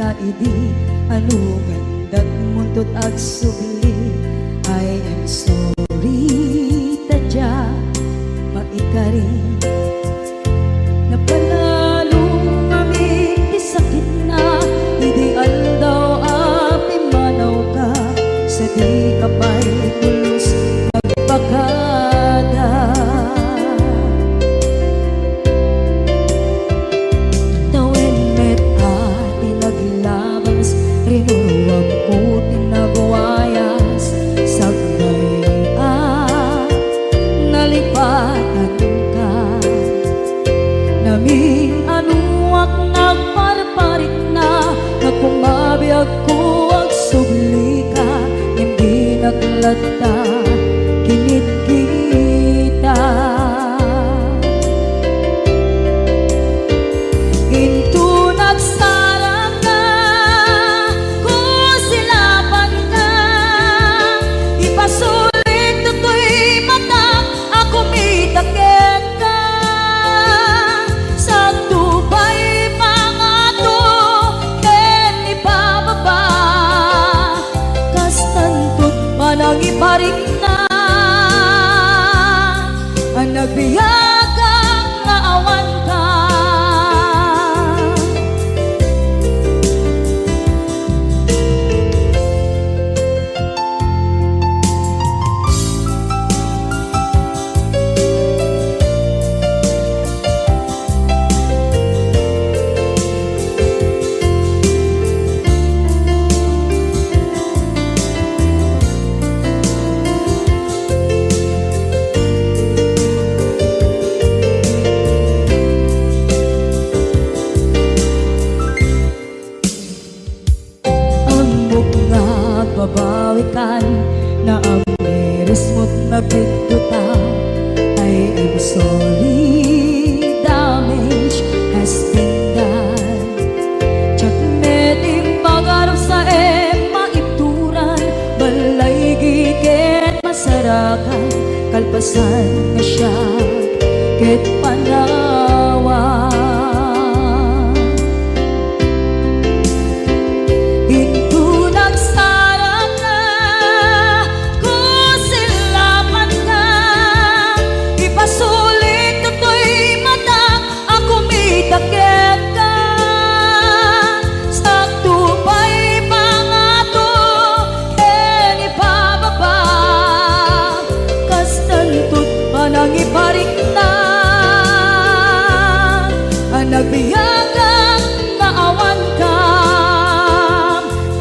nga idi anugan dat muntot ag subli. I am sorry tadya maikari napanalo kami isakit na ideal daw api manaw ka sa di kapay pulos magpakada. Tawin met ati naglabas rinuruwag ko tinabuayas sagnay nalipatan ka naming anuak nagparparit na nagkumabiyag ko ag subli ka hindi naglata kinit kita into nagsarap ka kung silapan ka ipasulit tutoy mata ako mitakit ka sa tubay pangato ken ipababa kastantot manang iparik na ang nagbiyagang nga awan ka. Babawikan na ang miris mo't nagpituta. I am sorry, damage has been done. Tsak meting pangarap sa maituran balay gigit masarakan kalpasan nga siya ket panawa. Iparik na ang nagbiyagang naawan ka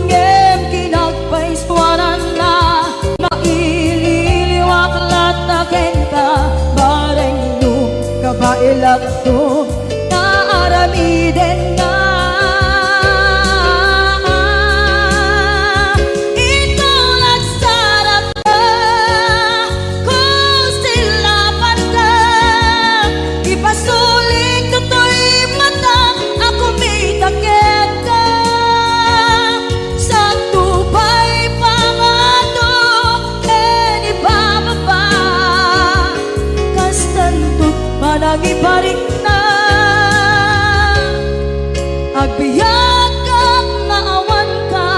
ngem kinagpaiswanan na maililiwak lataken ka bareng nung kabailak to na aramiden na iparik na agbiyak kang naawan ka.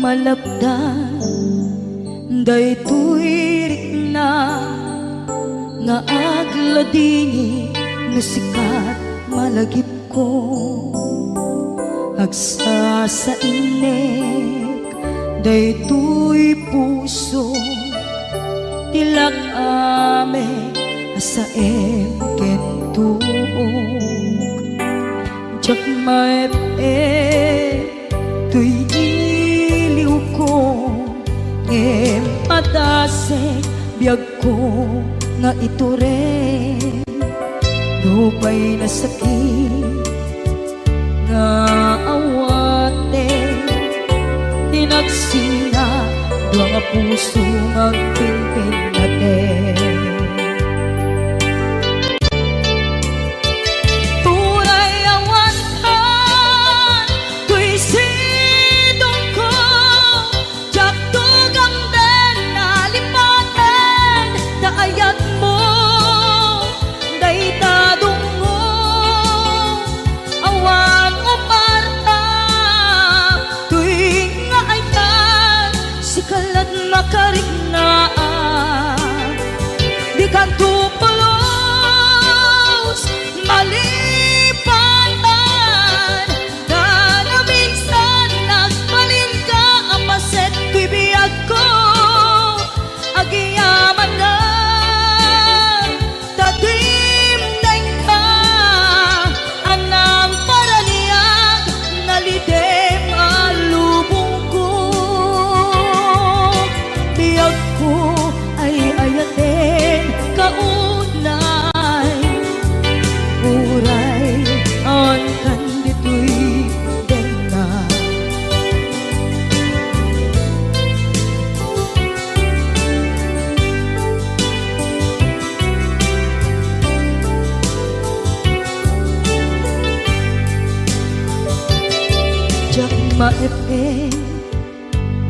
Malapdan daytoy rikna nga agladini nga sikat malagip ko agsa sa inek daytoy puso tilak ame asaem ken tuog jak maep tuy iliw ko em patase nga ito rin lupay na sakit nga awate tinagsina dua nga puso magpinpin natin. Makarignaang di kan tupulos malipatan na minsan nagbalin ka ang paset bibiyag ko agiyaman na tatimdeng ka anang paraniyag nalidem alubong ko biyag ko ay ayatin kaunay uray ang kandito'y denga jak maepe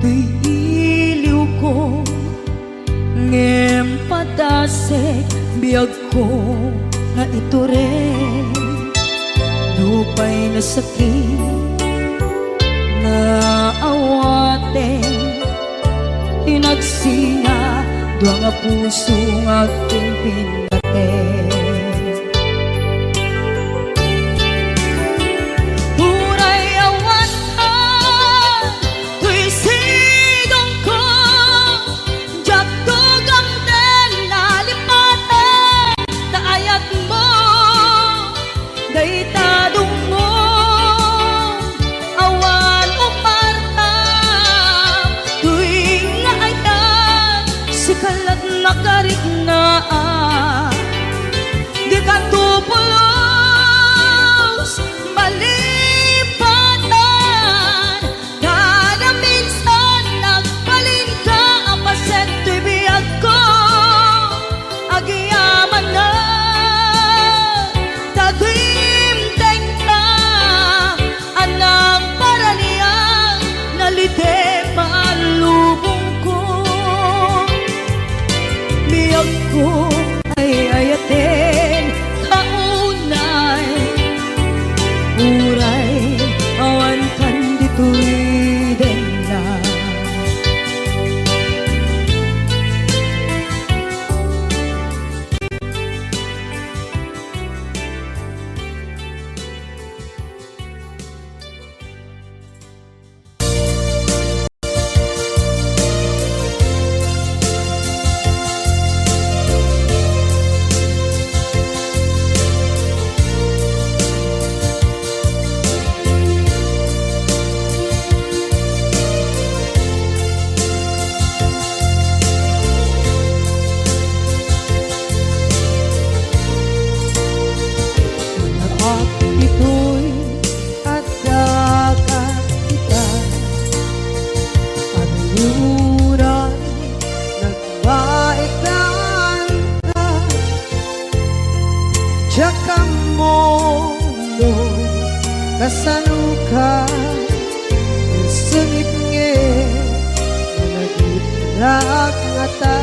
tuy iliw ko ngem padasek biyag ko nga ito rin lupay na sakit na awate tinagsinga dua nga puso nga pinpinaten. Nakarignaang di ka tupulos malipatan kada minsan nagbalin ka ang paset bibiyag ko agiyaman na tagimdeng ka anang paraniyang nalite malubong biyag ko ay ayatin kaunay uray awan kan dito'y denga ito'y at kakakita panunuran nagbaitan ka tsaka mondo kasaluka sungit nge malagit rak ngata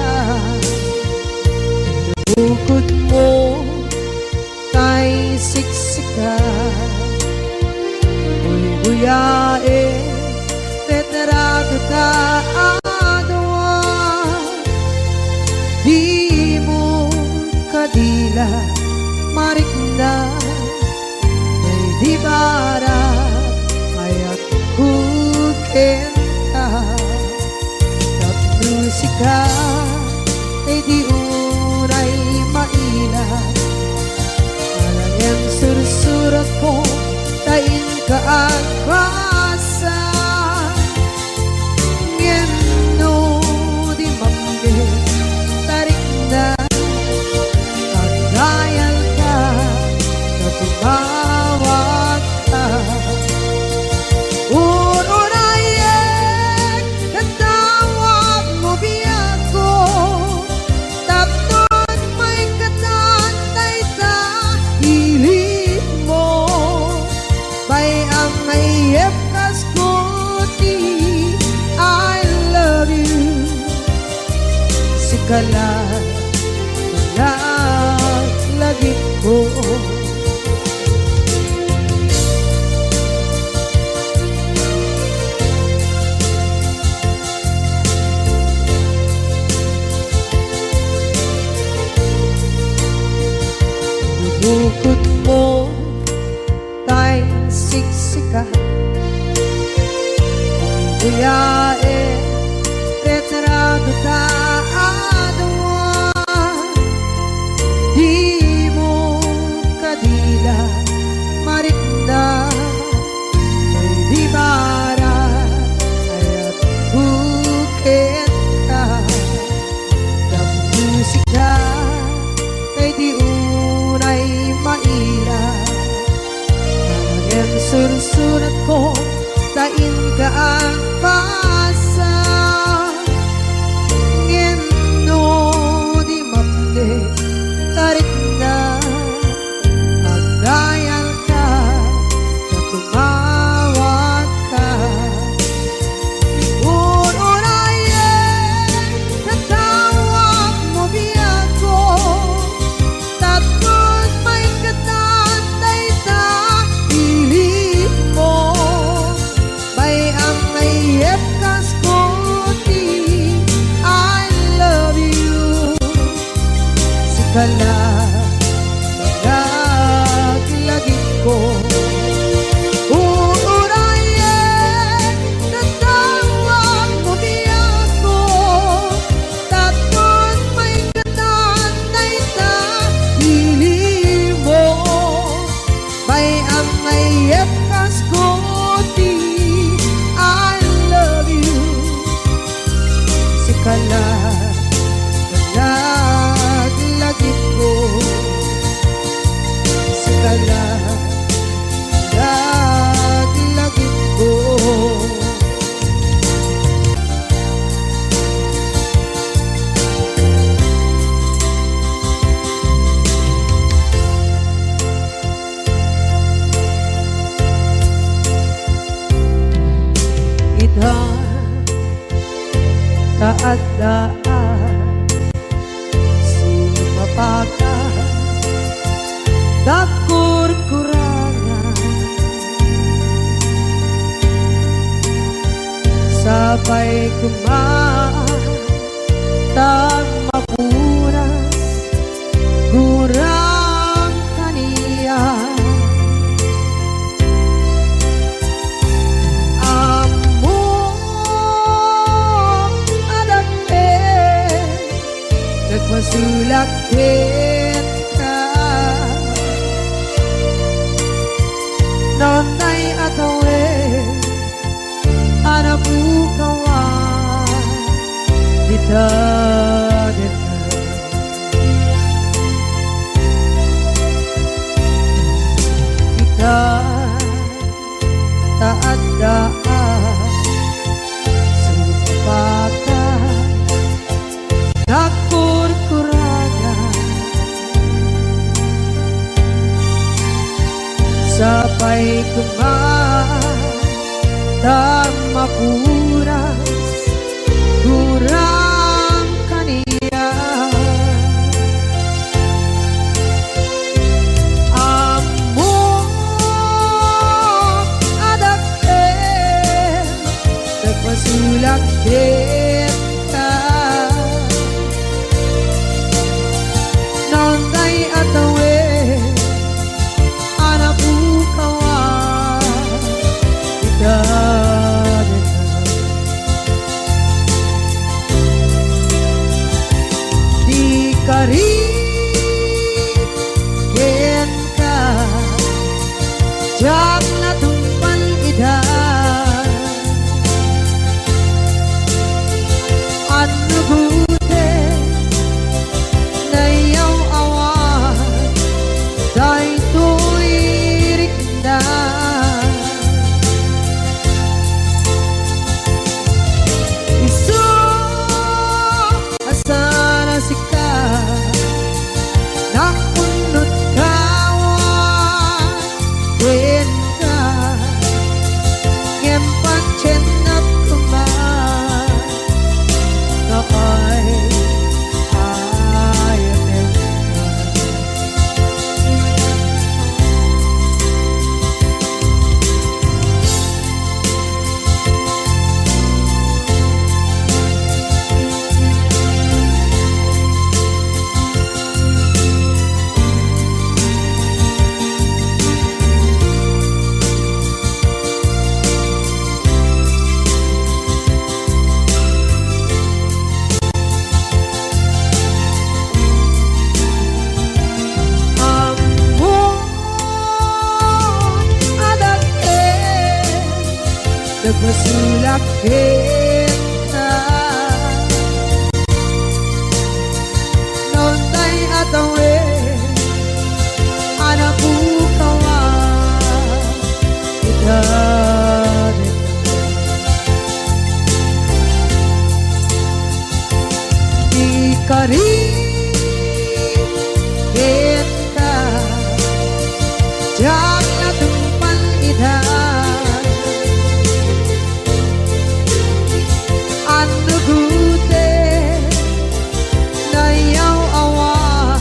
bukod mo tay siksika buyae tetrago ta adawa di mo kadila marikna ay di bara ayak kukenta tapusika ay di uray maila yang sursurat ko tain kaagpasa ngeno di mambe tarik na kaskuti, I love you. Sikalat lagi ko. Bukod mo tay siksika, buyae retrado ta adwa, di mo kadila marikna di bara ayat bukit ka ng musika kay di unay maila. Ang sursurat ko tain ka ang pasa, ngeno di mapde tarik na magdayal ka na tumawag ka. Uurayan tatawag mo biyako, tapos may katatay ta pilit mo. Bay ang mayep kaskuti, I love you. Sikala lagi ko. Uurayan tatawag mo biyako, tapos may katatay ta hili mo. Bay ang mayep kaskuti, I love you. Sikala lagi ko. Sikala lagi ko. Idaan taadaan sumapaka dakur-kurangan, sabay kumaan tag mapuras gurang kaniya. Nagmasulakit ka nonay atawe anabukawan dita kita taadaan supakan dakur-kurangan, sabay kumaan tag mapuras gurang kaniya. Amo adakten nagmasulakit ka nonay atawe anabukawan dita di karin ka jak na tumpan idan ano gute nayaw awan dahil tuwirik na. Isu asana sika nakunot kawan when nagmasulak kita Nontay atawe anak bukawa kita Ikari kita jangan tumpan idah anu gute na yaw awan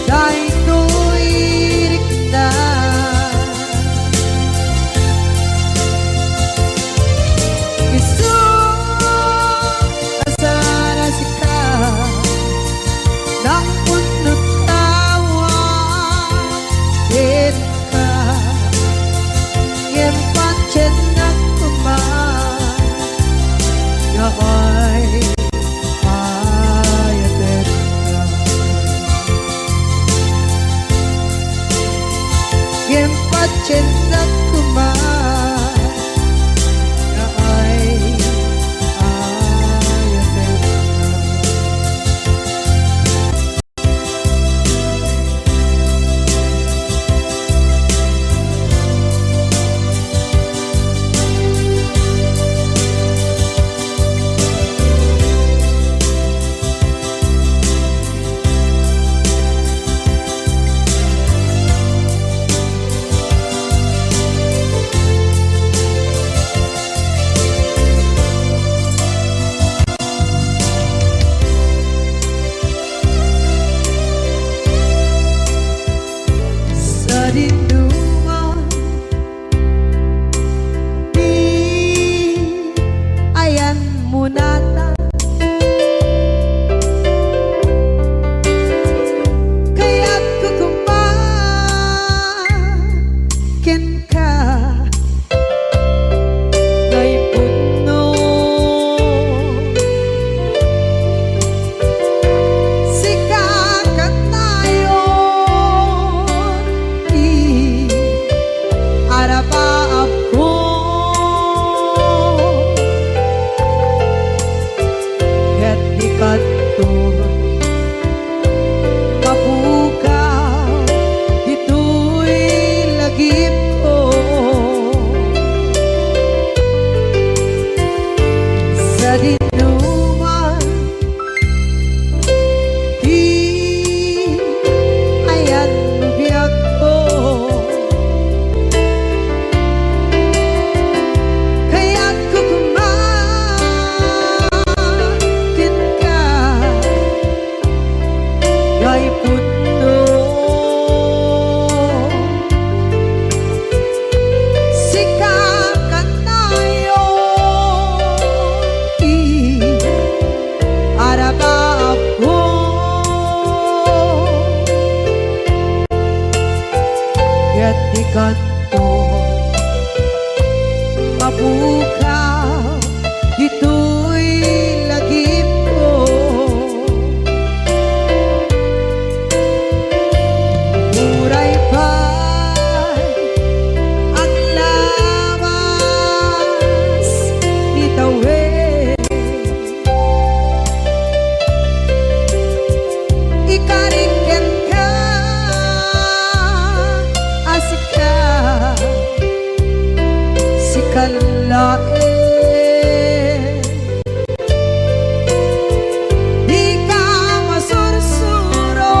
dahil tuirik na isu asara sika nang punot tawa ka yang pancen nak kuman ay ayaten ka yang pancen nak kuman ay ayaten ka sa dinduman di ayan munata kaya't kukumakin ka kay puno sikakat tayo arabaab ko ket di kanto mabukaw dito'y lagip ko sa dinuman di ayan biyak ko kaya't kukumakin ka kay puno sikakat tayo arabaab ko ket di kanto mabukaw dito'y lagip ko muray pa'y ang lawas ni tawe ikariken ka asika sikalae di ka masursuro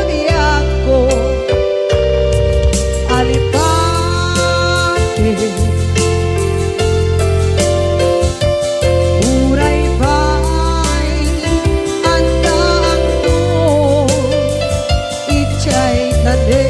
di ako alipake uray ba'y andaan ko ichay tade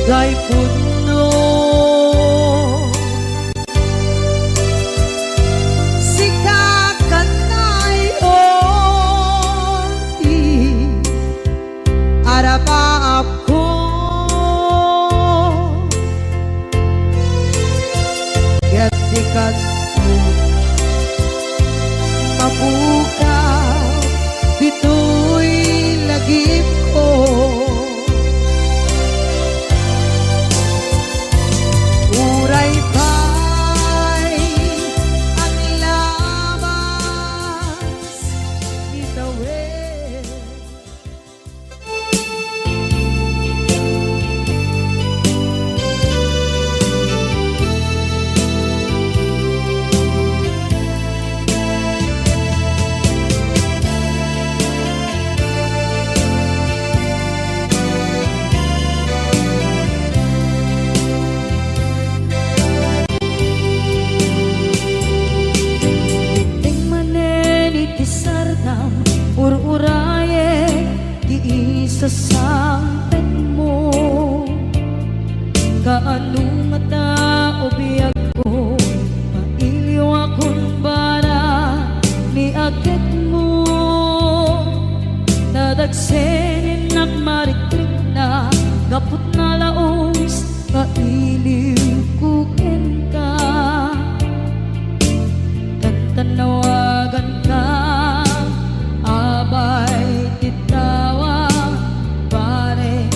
day puno sikakanay oti arapaap ko gatikat mo mabukaw bito'y lagip ko uray pa'y ang labas itawid ur-uraye di isa sampet mo kaano nga tao biyag ko mailiw akong bara ni akit mo nadagsenin at marikrik na gapot na laos kailiw kukin ka tantanawagan ka abay titawa pare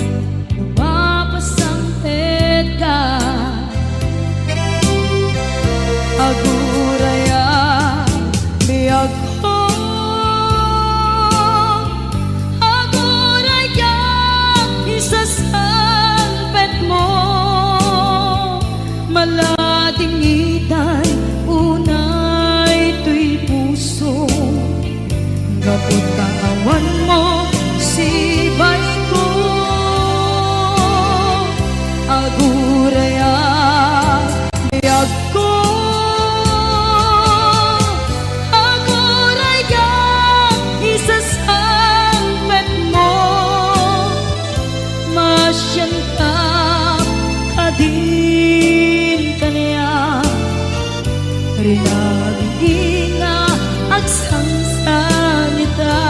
lumapasangpet ka aguraya biyag ko aguraya isasangpet mo malading itay unay tuy puso kapag kaawan mo sibay ko aguraya biyag ko aguraya isasangpet mo masyan ka kadin kanya rinabing nga agsangsang ita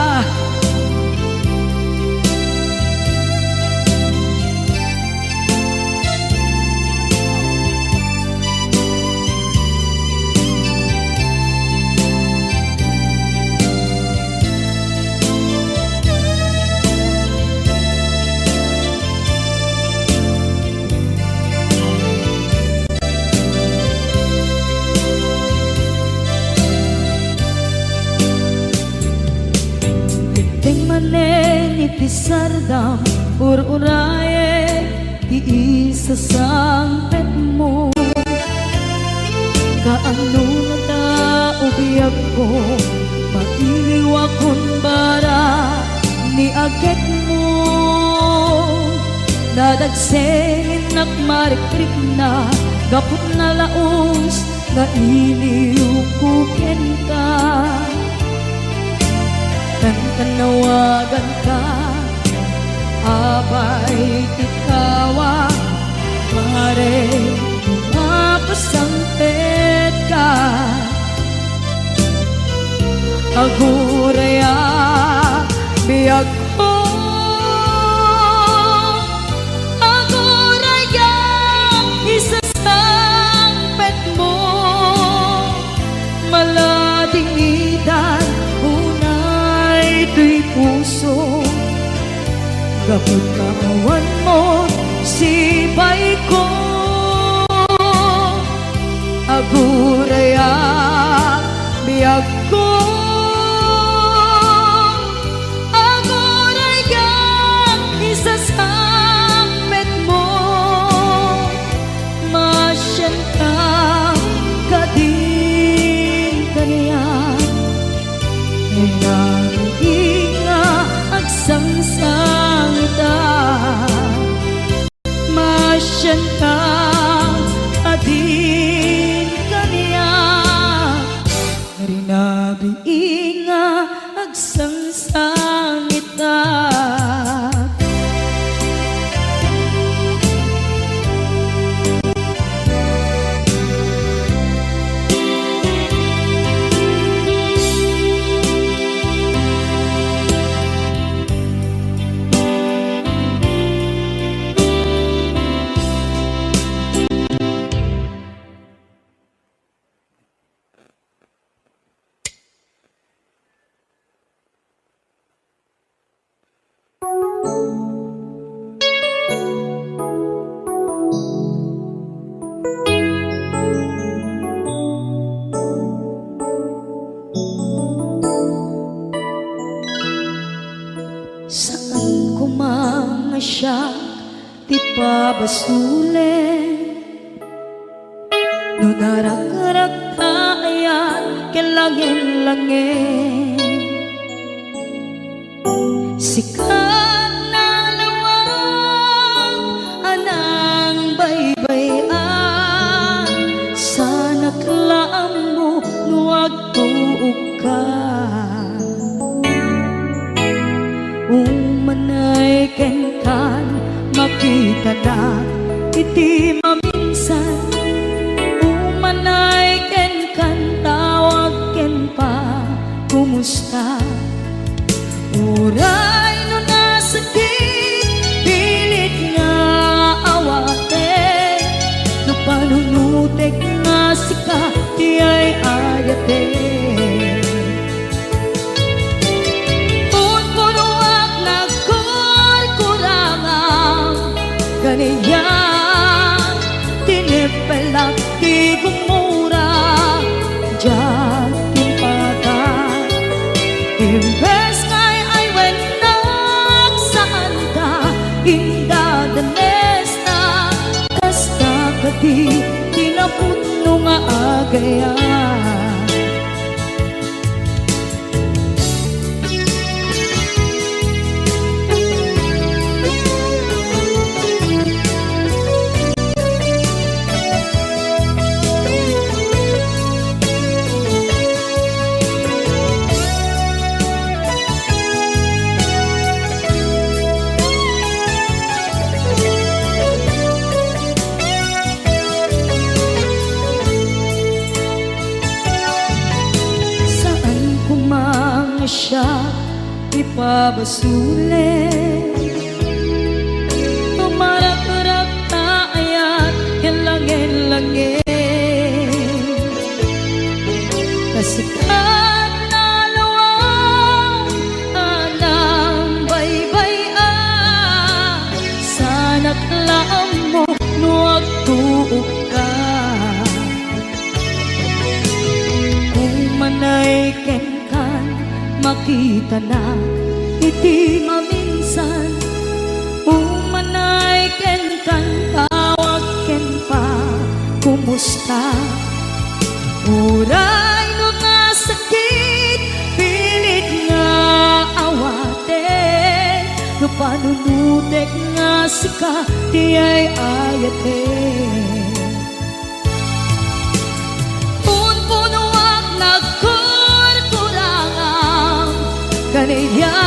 ting manen iti sardam ur-uraye di isa sangpet mo kaano na tao biyag ko mailiw akong bara ni agit mo nadagsenin at marikrik na gapot na laos na iliw kukin ka tanawagan ka abay titawa pare lumapasangpet ka aguraya biyag ko aguraya isasangpet mo malading idan ito'y puso kapag kaawan mo sibay ko aguraya biyag ko aguraya isasangpet mo masyan ka kadin kanya inga agsangsang ita masyan ka adin kanya rinabi inga agsangsang ita ti pabasule no darak-darak tayan kelangin-langin sikat na lawang anang baybayan sana klaan mo nuwag tuog ka umanay kenkan makita na iti maminsan umanay kenkan tawag ken pa kumusta uray no nasakit pilit nga awate no panunutek nga sika di ay ayate kaniya tinipelak di gumura diyan timpaga imbes ngay ay wenak saan ka inda danes na kasta kadi tinaputno nga agaya siya ipabasule tumarak-rak taayat kelangin-langin kasikat na lawang anang baybayan sana klaan mo nuwag tuog ka kung manay kenkan makita na iti maminsan umanay ken kan tawag ken pa kumusta uray no nga sakit pilit nga awate no panunutek nga sika di ay ayate punpunuak kaniya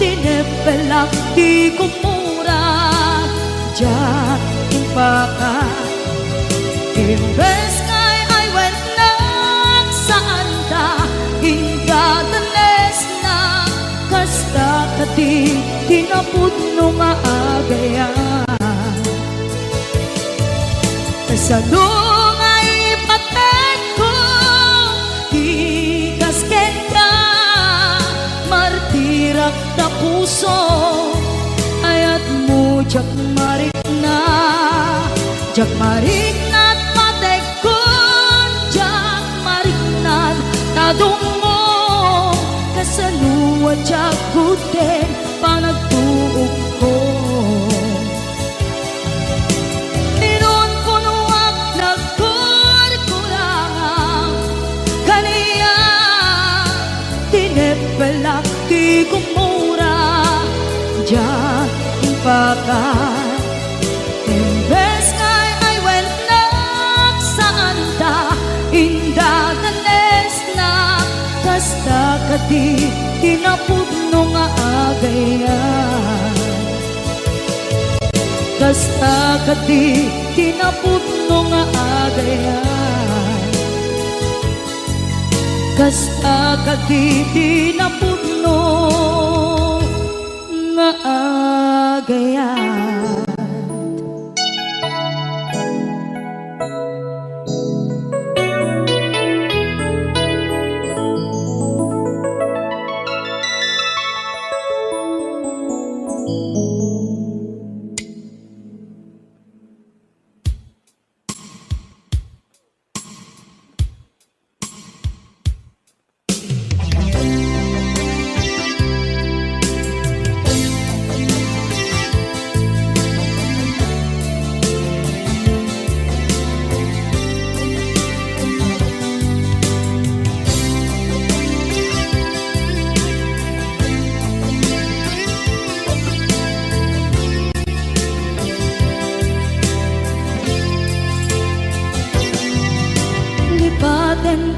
tinipelak di kumura diyan impaka imbes ngay ay wenak saan ta inda danes na kasta kati tinaputno nga agaya kasano nga ipatek ko ikasken ka martirak na puso ayat mo jak marik na at matekon jak marik na tadong mo kasaluwa jak kuten panagtuog ko inon ko nuwag nagkurkurangang kaniya tinipelak di kumura diyan impaka imbes ngay ay wenak saan ta inda danes na kasta kadi tinapudno nga agaya kasta kadi tinapudno nga agaya kasta kadi tinapudno nga agaya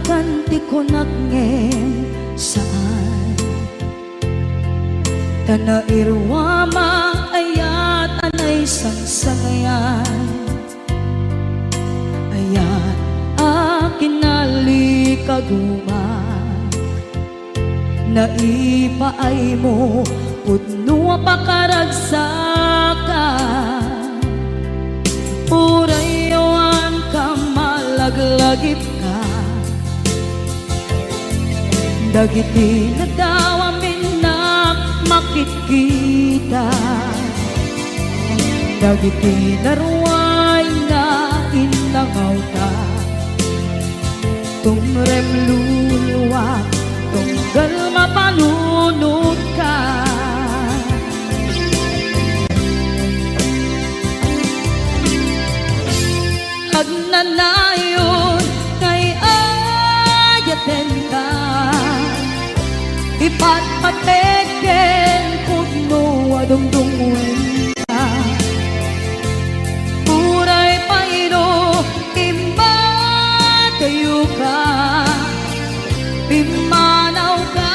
kanti ko nakngem saan tanairwama ayat anay sangsangayan ayat akin nalikaguma naipaay mo pudno pakaragsakan urayawan ka malaglagip ka dagiti na daw amin na makikita dagiti naruay na inangaw ta tumrem luluwa tunggal mapanunod ka agnanayon kay ayaten ka ipatpateken pudno adungdungwen ka puray payro imatayo ka pimanaw ka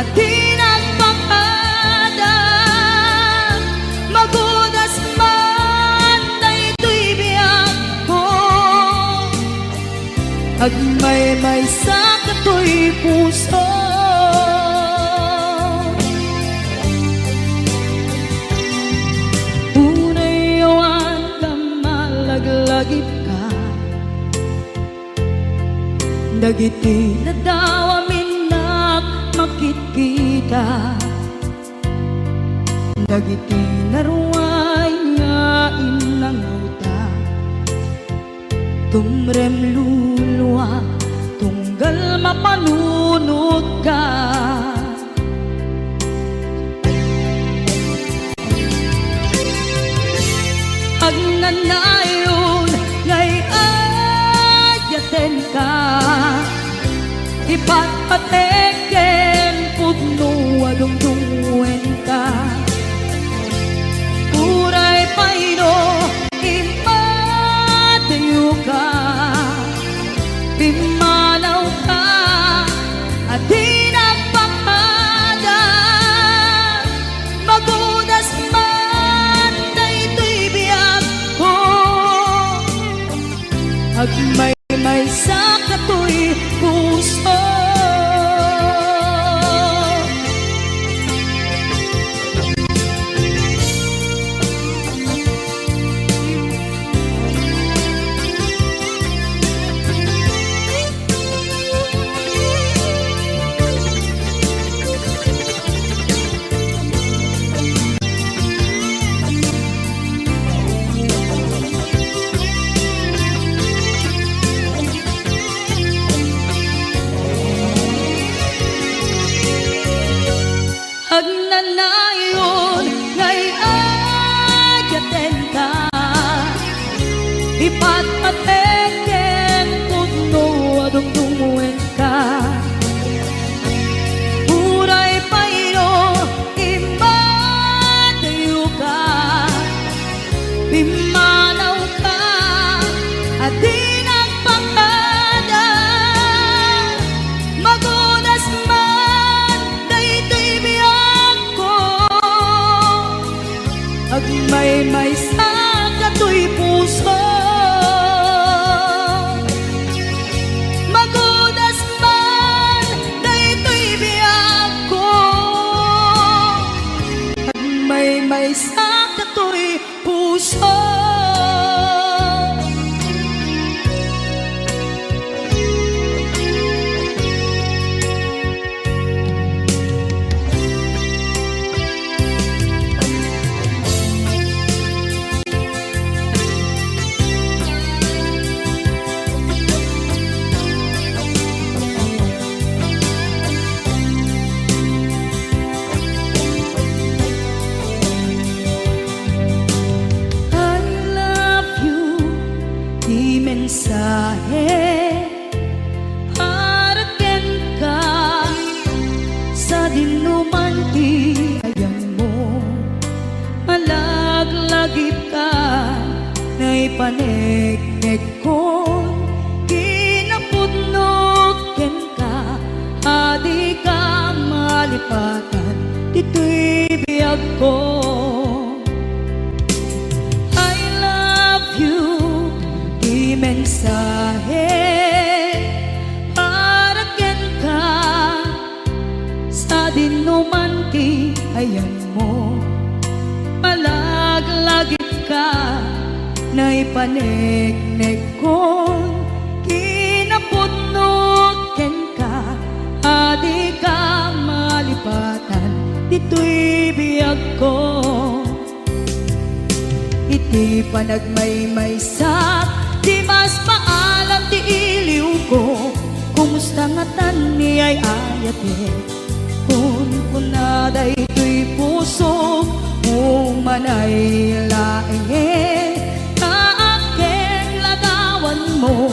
at di nagpakada magudas man na ito'y biyak ko agmay-may sa kato'y puso unayawan ka malaglagip ka dagiti na daw amin makikita dagiti naruay nga inangaw ta tumrem luluwa tunggal mapanunod ka agnanayon ngay ayaten ka ipatpateken pudno adungdungwen ka puray payno imatayo ka pimanaw ka at di nagpakada magudas man na ito'y biyak ko agmay-may sa kato'y puso agnanayon ngay ayaten ka ipatpateken pudno adungdungwen ka puray payno imatayo ka pimanaw ka at di nagpakada magunas man na ito'y biyak ko agmay-may sa kato'y puso magudas man na ito'y biyak ko agmay-may sa kato'y puso mensahe haraken ka sa dinuman ti ayan mo malaglagip ka na ipanegnek ko kinapud malipatan, dito'y biyag ko. I love you, di mensahe, para ken ka, sa dinumanti ayan mo. Malaglagip ka, na'y panegnek kon, kinapudno ken ka, adi ka malipatan, dito'y biyag ko. Iti panagmaymaysak, di mas maalam ti iliw ko, kumusta nga tan ni ay ayate, kun kunaday to'y puso, umanay laeng, kaaking lagawan mo,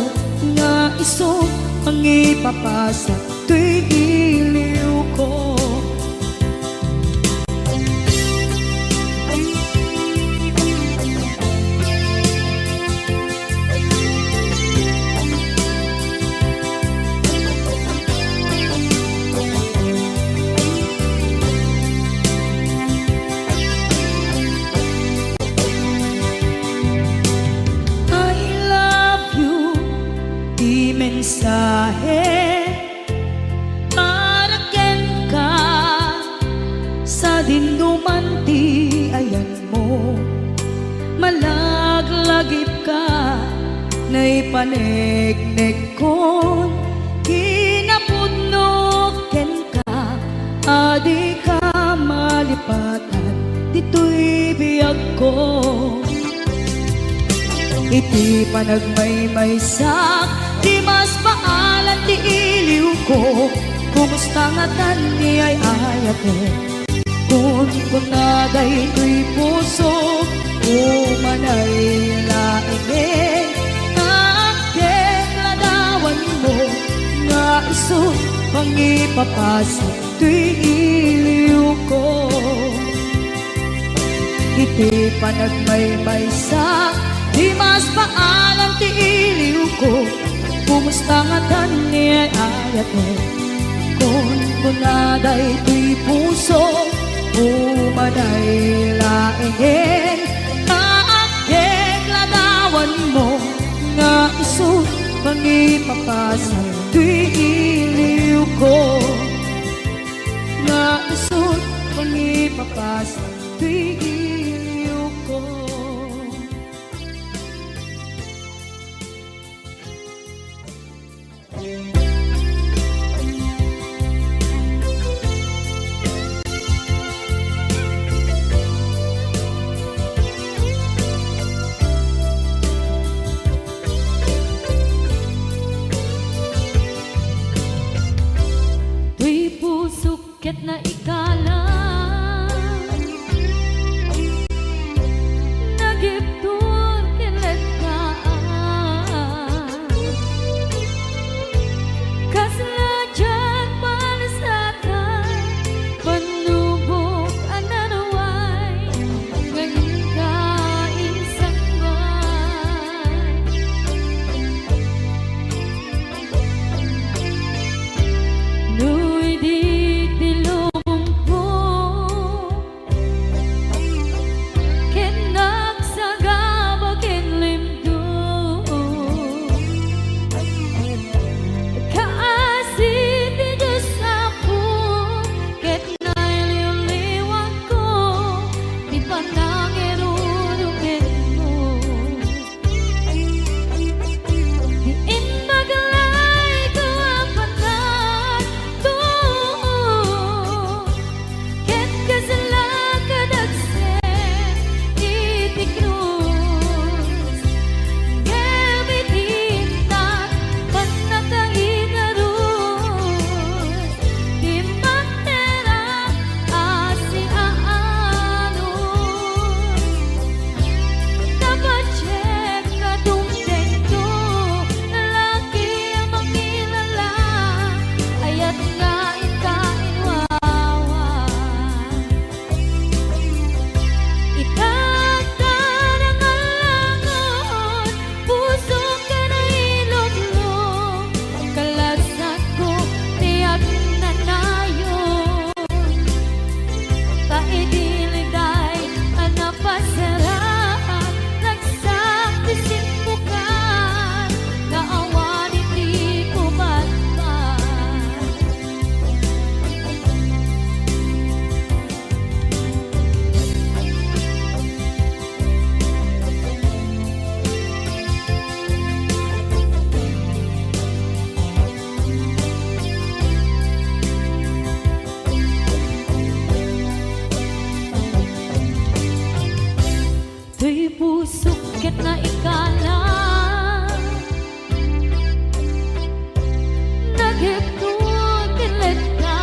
nga iso ang ipapasa, to'y iliw ko. Mensahe, para ken ka, sa dinumanti ayan mo. Malaglagip ka, na'y panegnek kon, kinapudno ken ka, adi ka malipatan, dito'y biyag ko. Iti panagmaymaysak, di mas maalan ti iliw ko, kumusta nga tan ni ay ayate, kun kunaday to'y puso, umanay laeng, kaaking ladawan mo, nga iso pang ipapasa, to'y iliw ko. Iti panagmaymaysak, di mas maalam ti iliw ko, kumusta nga tan ni ay ayate, kun kunaday to'y puso, umanay laeng, kaaking ladawan mo, nga iso pang ipapasa, to'y iliw ko. Nga iso pang ipapasa, to'y iliw ko. Ket na ikalang ket na ikala naghiptod kilit ka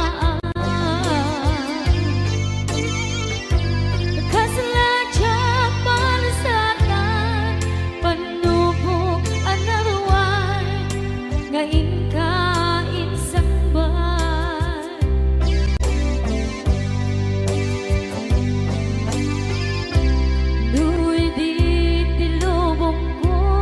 kasaladyak palasatan panubok another one ngayon ka insambay Nuy di tilubong ko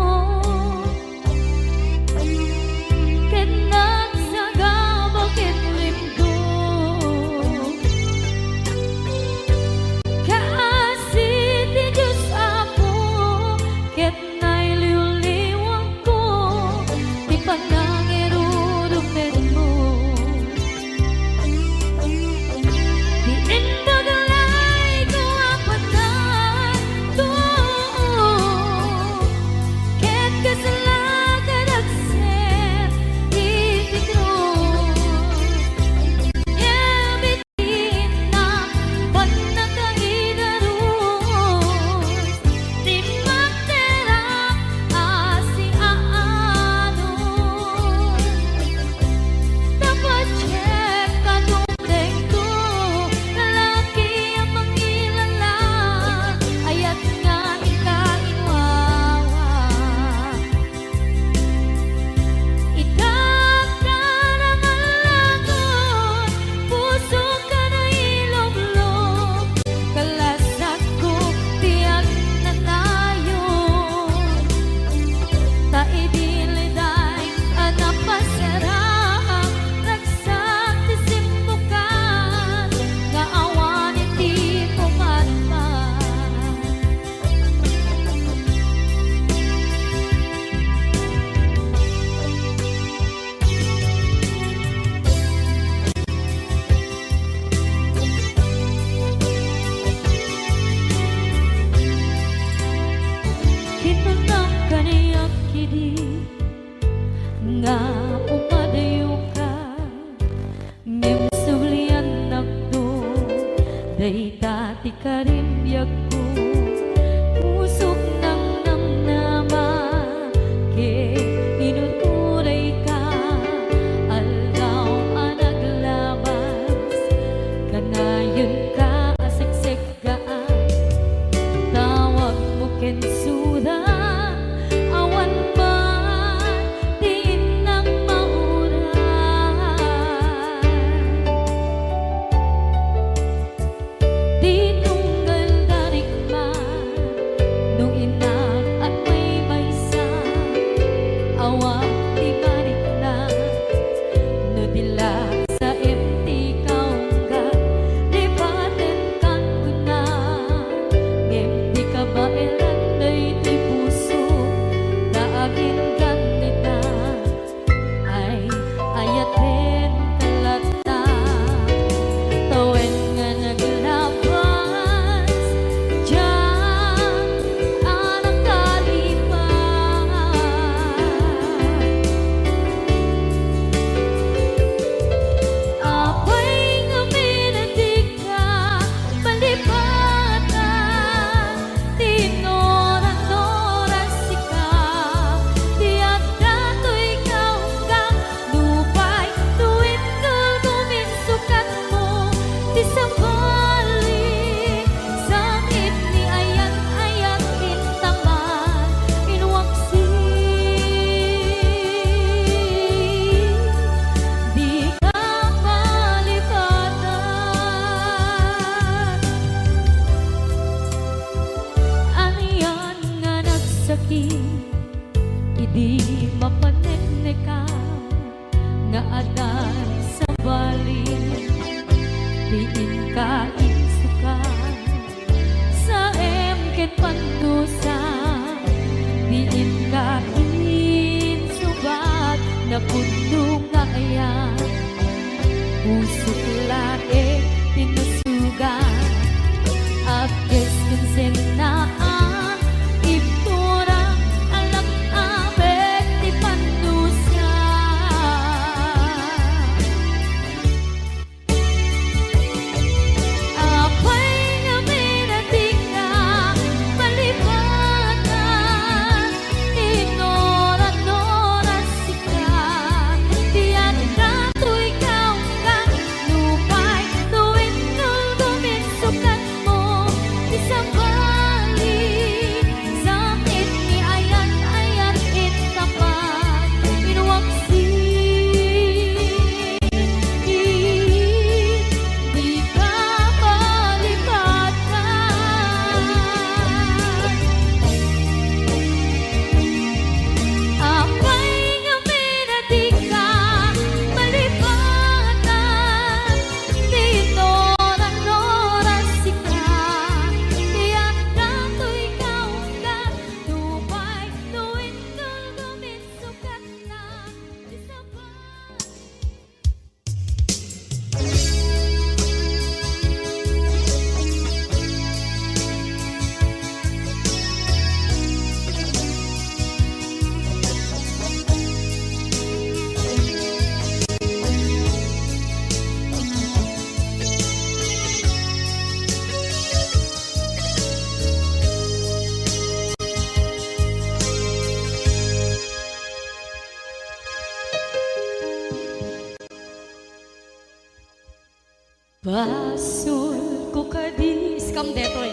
Basol ko kadis kam detoy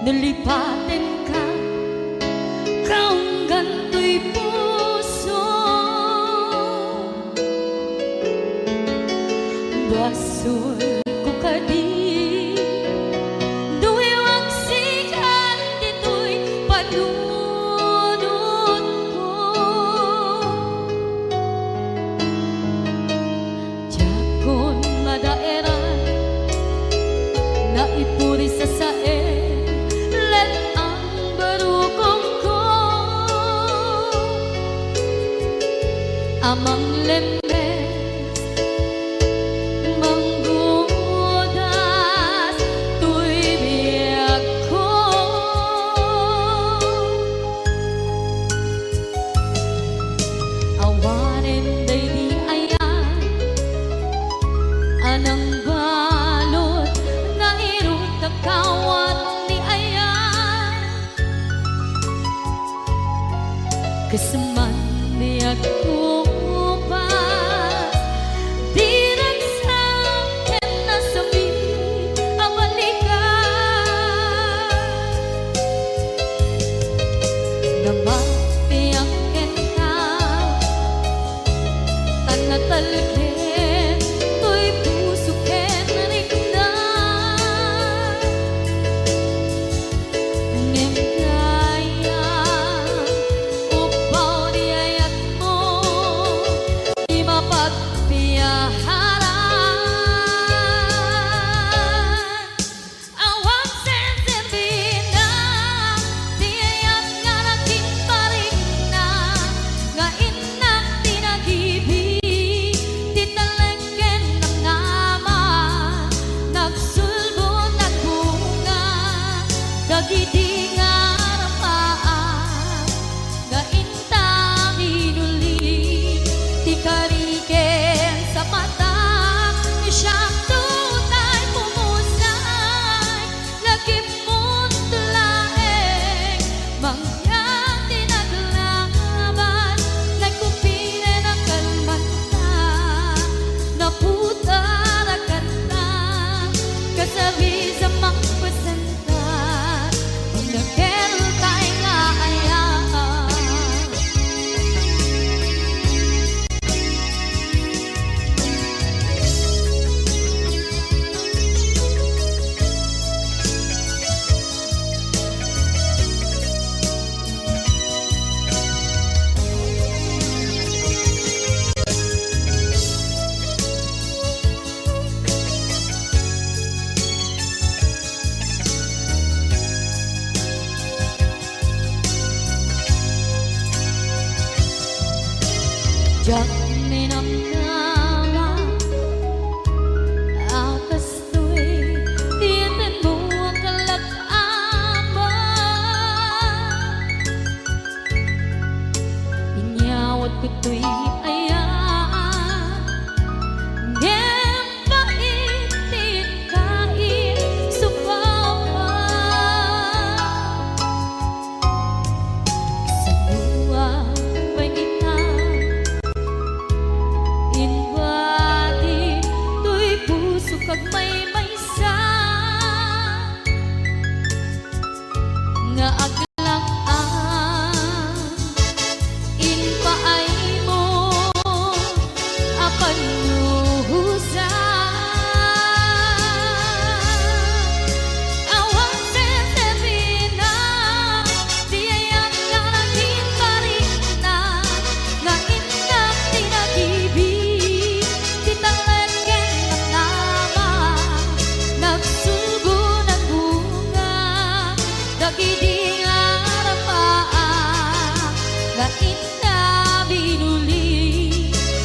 nalipaten ka kaong ganto'y puso. Basol ko kadis duwewang sikan dito'y panunod ko. Jakon madaera naipuri sa sae let ang barukong ko amang lemes manggudas tuy biyag ko. Awanen day di ayan anang balot na irot kakawat ni ayan kasaman ni agkupas di nagsakin na sabi ang balikan na mapiyang ka tanatalkin to'y puso ken rigdan ngem kaya upaw di ayat mo di mapagpiyaharan. Awang sensibina di ayat nga naging paring na nga inak tinagibig di talengken ng naman nagsulbo nagbunga dagiti nga rapaan nga intang inuli ti kariken sa mata ni siyang tunay pumusay lagi mo't laeng mangyang tinaglaban nagkupine ng kalmanta naputara kanta kasabi sa mga pasanta ang nagkeltay nga ayaan. Jak minamdama akas tu'y tiyanan mo ang kalak-aman inyawat ko tu'y ayan ngem paitin kain supawan sa luwa pangitan inwati tuy puso kag may maysa nga aglang inpaay mo apan luhusa awang sensibina di ayat nga naging parina nga inak tinagibig di talengken ng naman nagsulbo ng bunga dagiti nga rapaan nga inna binuli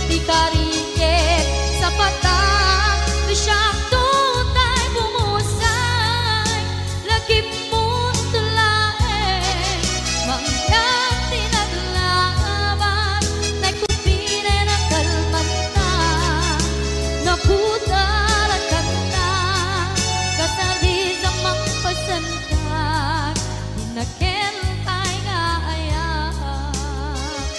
di kariket sa patang di siyang tunay bumusay lagi mo't laeng mangyang tinaglaban nagkupine ng kalmanta naputara kanta kasabi sa mga pasanta di nakentay nga ayaan.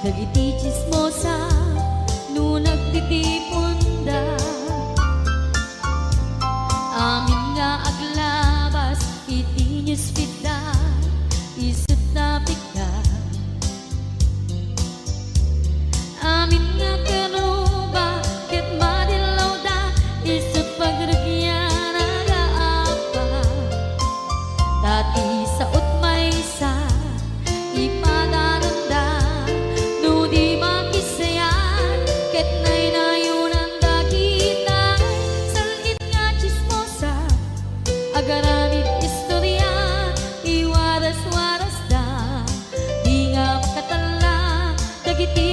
dagiti chismosa no nagtitipon da. Amin nga aglabas iti newsfeed isut na pigda. Amin nga kanuba ket madilaw da isut pagrugyan nagaapa. Dati sa utmaysa ipadanon da no di makisayan ket naynayunan da kita salit nga chismosa agaramid istorya iwaras-waras da di nga makatala dagiti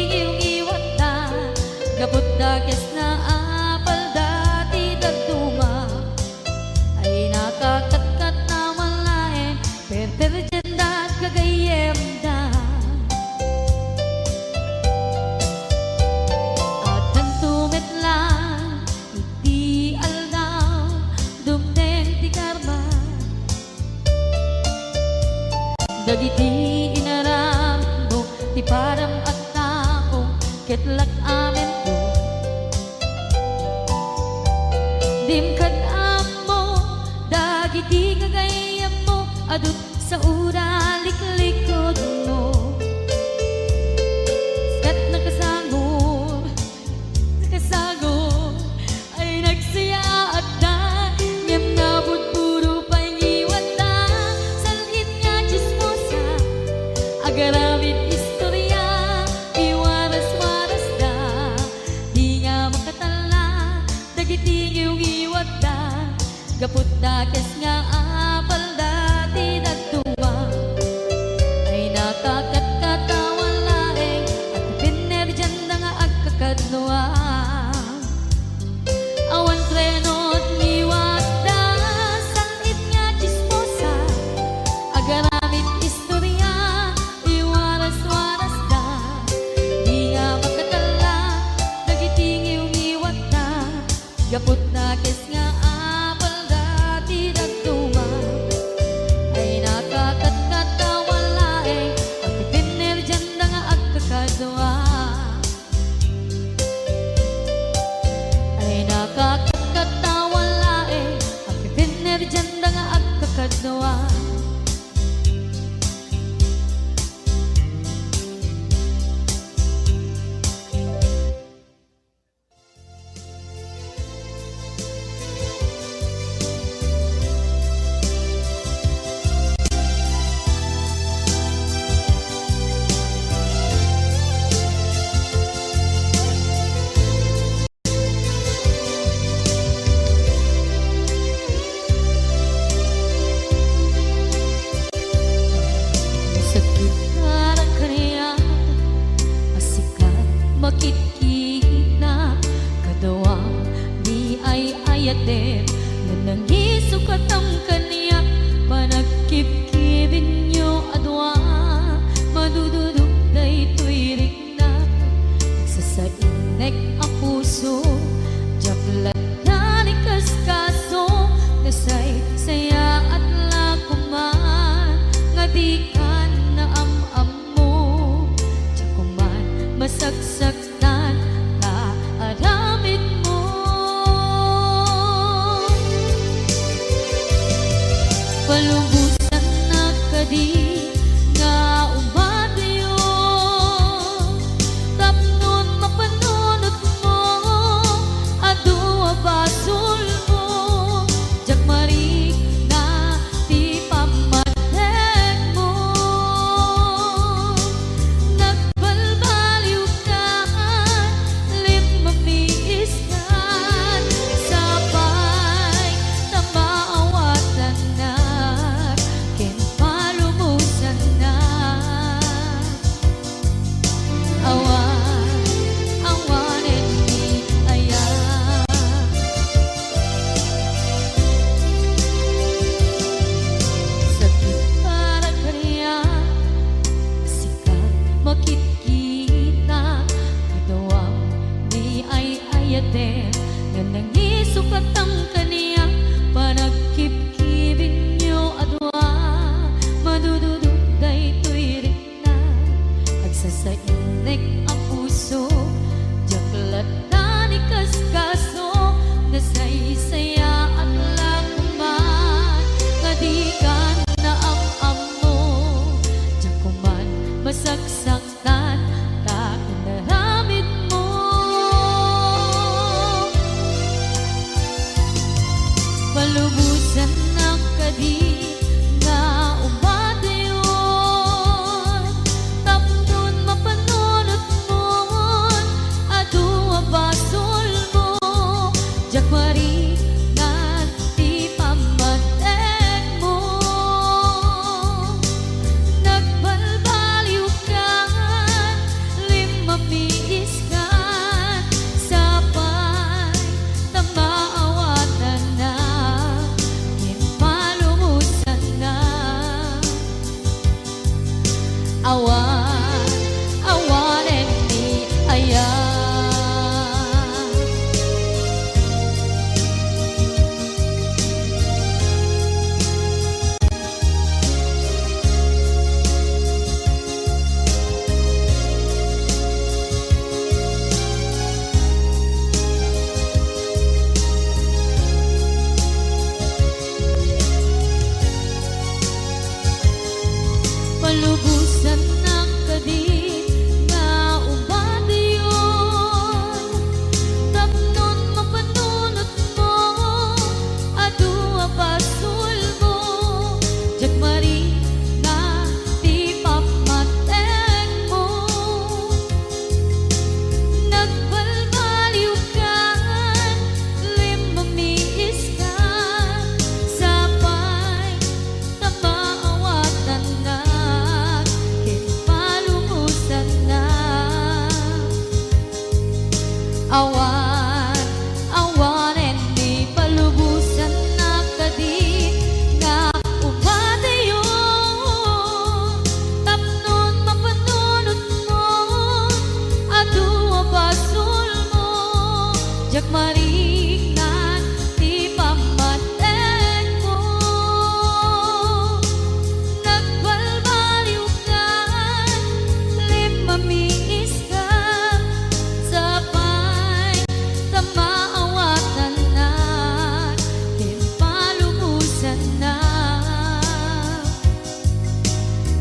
iwat da gabot da kes na apal dati dagduma ay nakakatkat na malaen perterjen da kagayem da. At ang tumetlan iti aldaw dumdeng ti karma dagiti inaram mo ti param at tao ketlak amen ko dimkad amo dagiti kagayam mo adut sa ura liklikod mo skat nakasagor ay nagsaya at da ngem nabot puro pangiwat da salit nga chismosa agaramid istorya iwaras-waras da di nga makatala dagiti iwat da gapot da kes nga apal dati dagtuma ay nakakatkatawan laeng at pinerjan na nga agkakadwa. Awan trenot liwat da salit nga chismosa agaramid istorya iwaras-waras da di nga makatala dagiti iwat da gapot na kes nga apal dati dagtuma ay nakakatkatawan laeng at pinerjan na nga agkakadwa. Ay nakakatkatawan laeng at pinerjan na nga agkakadwa. Sakit na kaniya asikat makikita kadawang di ay ayaten na nangisukat ang kaniya panagkipkibin nyo adwa madududok na ito'y rikna nagsasainek ang puso jaklat na ni kaskaso nasay saya at lakuman nga di ka na am mo jakuman masagsaktan ka aramid mo. Palubusan na kadi nga umadayo tapnon mapanunot mo adu basol mo jakmarik na ti pamatek mo nagbalbaliw ka lim mamiis ka sabay na maawatan na ken palumusan na awanen ni aya. Sakit para kaniya sikat makikita kadawang di ay ayaten nga nangisukat ang kaniya panagkipkibin nyo adwa madududok da ito'y rikna agsasainek awan, awan and me, ayan. Palubusan ng kadit nga ubadayon, tapnon mapanunot mo, adua pasul mo, jagmari na di pamateng mo. Nagbalbaliw ka, limamiis ka, sapay tamaawatan na. Awan, awan and di palubusan na kadit nga ubadayon, tapnon mapanunot mo, adua basul mo, jagmarik na di pamateng mo. Nagbalbaliw ka, limamiis ka, sapay tamaawatan na, din palubusan na.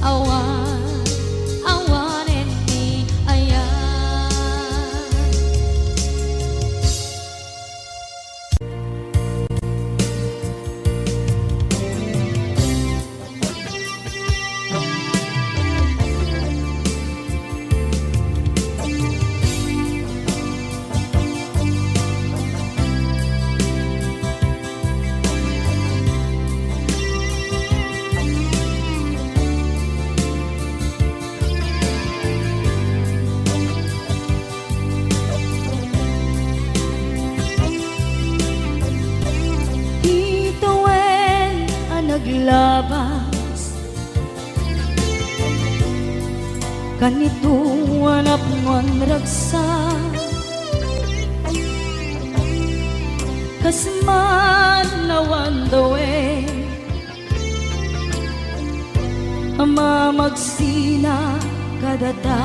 Awan, awan and me, ayan. Ituwen ang naglabas, kanito hanap ngon ragsa, kasman nawan dawe, ama magsina kadata.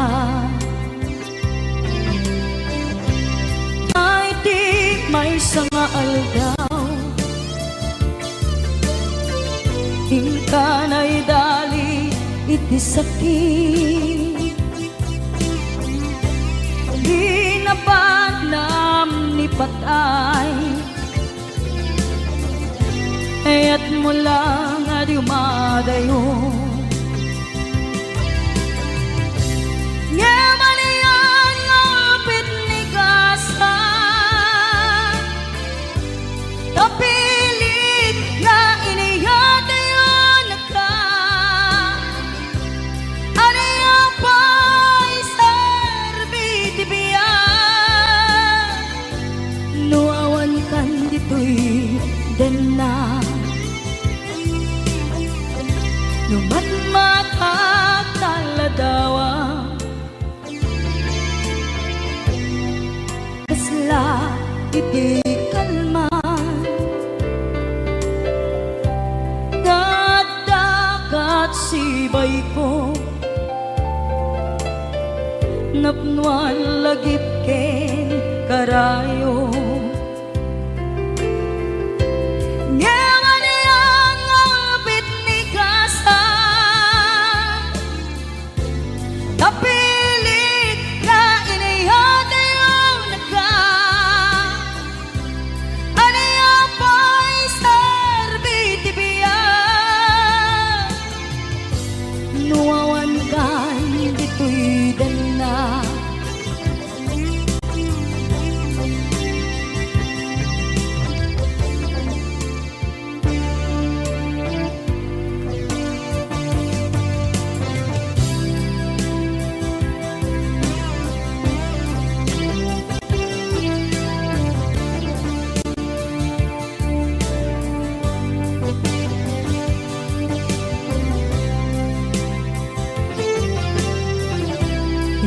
Ay di may sanga aldaw, ingkanay dali iti sakit, di napanam ni patay, ayat mo lang nga di umadayo. Ngaman iyan ngapit ni gasa, tapilit nga iniyatayon na ka, aniya pa'y serbi tibiyan, nuawan kan dito'y den na, numatmatak taladawa, kasla iti kalman, dagat sibay ko, napnuan lagip ken karayo. Ngaman iyan ngapit ni gasa, tapilit nga iniyatayon na ka, aniya pa'y serbi tibiyan, nuawan kan dito'y dana.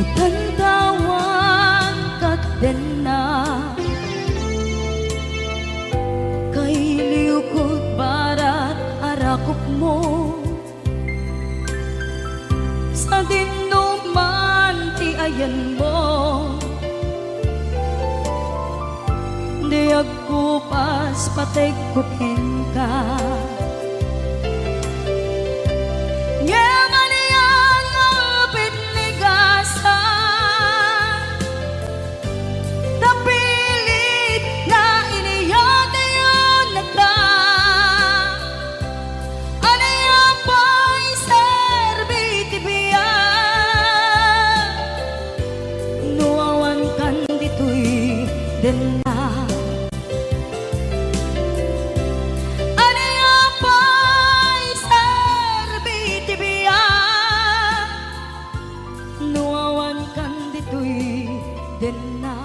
itantawan kat den na kay liukod barat arakop mo sa dinuman ti ayan mo di agkupas patay kupin ka den na aniya pa'y serbi tibiya nuawan kan dito'y den na